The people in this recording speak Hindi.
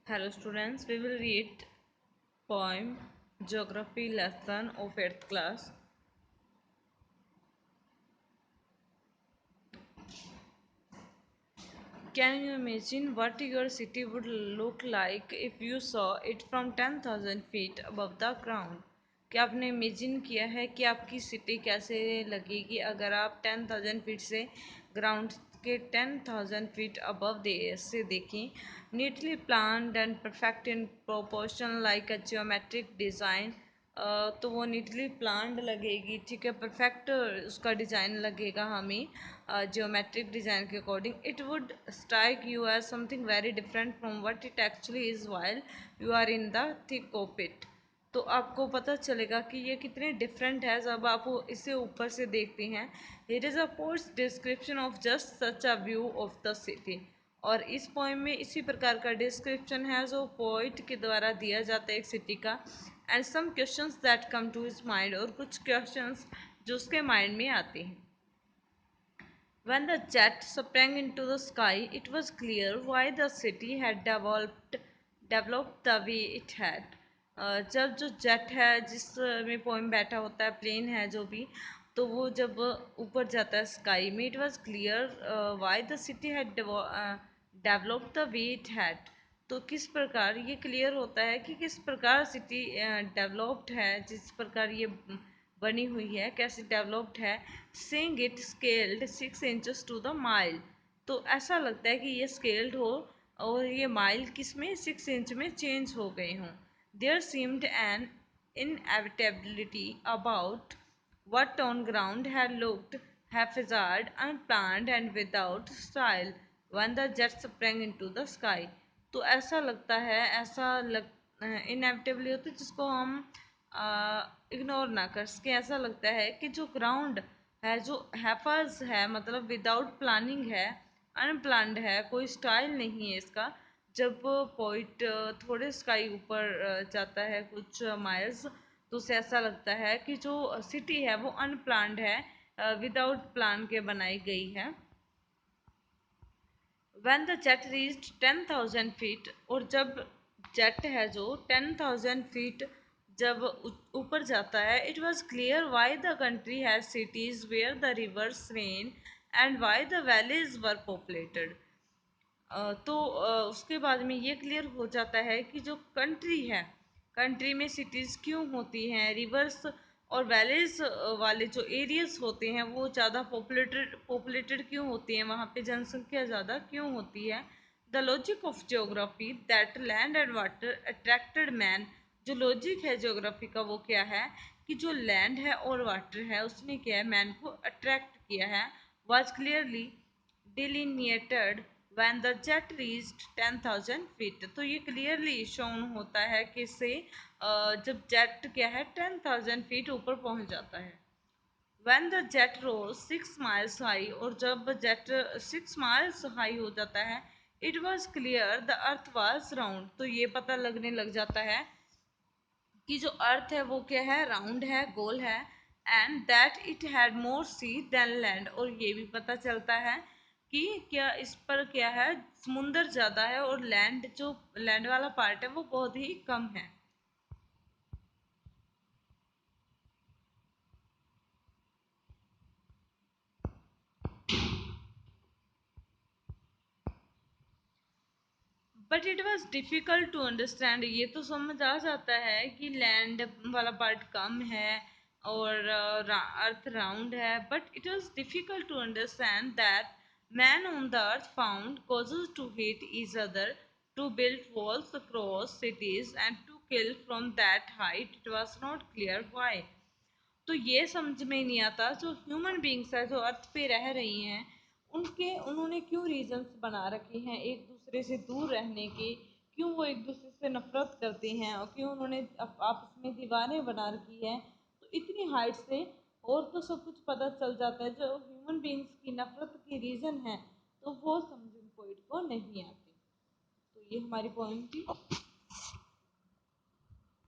Hello students, we will read poem Geography lesson of 8th class. Can you imagine what your city would look like if you saw it from 10,000 feet above the ground? क्या आपने इमेजिन किया है कि आपकी सिटी कैसे लगेगी अगर आप 10,000 फीट से ग्राउंड के 10,000 फीट अबव से देखें? Neatly planned and perfect in proportion like a geometric design. तो वो नीटली प्लान्ड लगेगी, ठीक है, परफेक्ट उसका डिज़ाइन लगेगा हमें जियोमेट्रिक डिज़ाइन के according. It would strike you as something very different from what it actually is while you are in the thick of it. तो आपको पता चलेगा कि ये कितने डिफरेंट है जब आप इसे ऊपर से देखते हैं। It is a post description of just such a view of the city. और इस पोएम में इसी प्रकार का डिस्क्रिप्शन है जो पोइट के द्वारा दिया जाता है एक सिटी का। And some questions that come to his mind, और कुछ क्वेश्चंस जो उसके माइंड में आते हैं। When the jet sprang into the sky, it was clear why the city had developed the way it had. जब जो जेट है जिसमें पोइम बैठा होता है, प्लेन है जो भी, तो वो जब ऊपर जाता है स्काई में, it was clear why the city had developed the way it had. तो किस प्रकार ये क्लियर होता है कि किस प्रकार सिटी डेवलप्ड है, जिस प्रकार ये बनी हुई है, कैसे डेवलप्ड है। Saying it scaled 6 inches to the mile. तो ऐसा लगता है कि ये स्केल्ड हो और ये माइल किस में 6 इंच में चेंज हो गए हों। There seemed an inevitability about what on ground had looked haphazard, unplanned and without style when the jet sprang into the sky। तो ऐसा लगता है, ऐसा लग इनएविटेबली होता है जिसको हम इग्नोर ना कर सके। ऐसा लगता है कि जो ग्राउंड है, जो हैफर्स है, मतलब विदाउट प्लानिंग है, अनप्लान्ड है, कोई स्टाइल नहीं है इसका। जब पॉइंट थोड़े स्काई ऊपर जाता है कुछ माइल्स, तो उसे ऐसा लगता है कि जो सिटी है वो अनप्लान्ड है, विदाउट प्लान के बनाई गई है। When the jet reached 10,000 feet, और जब जेट है जो 10,000 फीट जब ऊपर जाता है, it was clear why the country has cities where the rivers ran and why the valleys were populated. तो उसके बाद में ये क्लियर हो जाता है कि जो कंट्री है, कंट्री में सिटीज़ क्यों होती हैं, रिवर्स और वैलीज वाले जो एरियाज होते हैं वो ज़्यादा पॉपुलेटेड क्यों होती हैं, वहाँ पे जनसंख्या ज़्यादा क्यों होती है। The logic of geography that land and water attracted man. जो लॉजिक है जियोग्राफी का वो क्या है कि जो लैंड है और वाटर है उसने क्या है, मैन को अट्रैक्ट किया है। Was clearly delineated when the jet reached 10,000 feet। तो ये क्लियरली शोन होता है कि इससे जब जेट क्या है 10,000 फीट ऊपर पहुंच जाता है। when the jet rose 6 miles high, और जब जेट 6 miles हाई हो जाता है, it was clear the earth was round। तो ये पता लगने लग जाता है कि जो अर्थ है वो क्या है, राउंड है, गोल है। And that it had more sea than land, और ये भी पता चलता है कि क्या इस पर क्या है, समुंदर ज़्यादा है और लैंड, जो लैंड वाला पार्ट है वो बहुत ही कम है। But it was difficult to understand. ये तो समझ आ जाता है कि लैंड वाला पार्ट कम है और अर्थ राउंड है, but it was difficult to understand that man on the earth found causes to hate each other, to build walls across cities and to kill from that height। It was not clear why। तो ये समझ में नहीं आता जो ह्यूमन बींग्स है जो अर्थ पे रह रही हैं, उन्होंने क्यों रीजंस बना रखे हैं एक दूसरे से दूर रहने के, क्यों वो एक दूसरे से नफरत करते हैं और क्यों उन्होंने आपस में दीवारें बना रखी है। तो इतनी हाइट से और तो सब कुछ पता चल जाता है, जो ह्यूमन बींग्स की नफरत की रीज़न है तो वो समझ पोइट को नहीं आती। तो ये हमारी पॉइंट थी।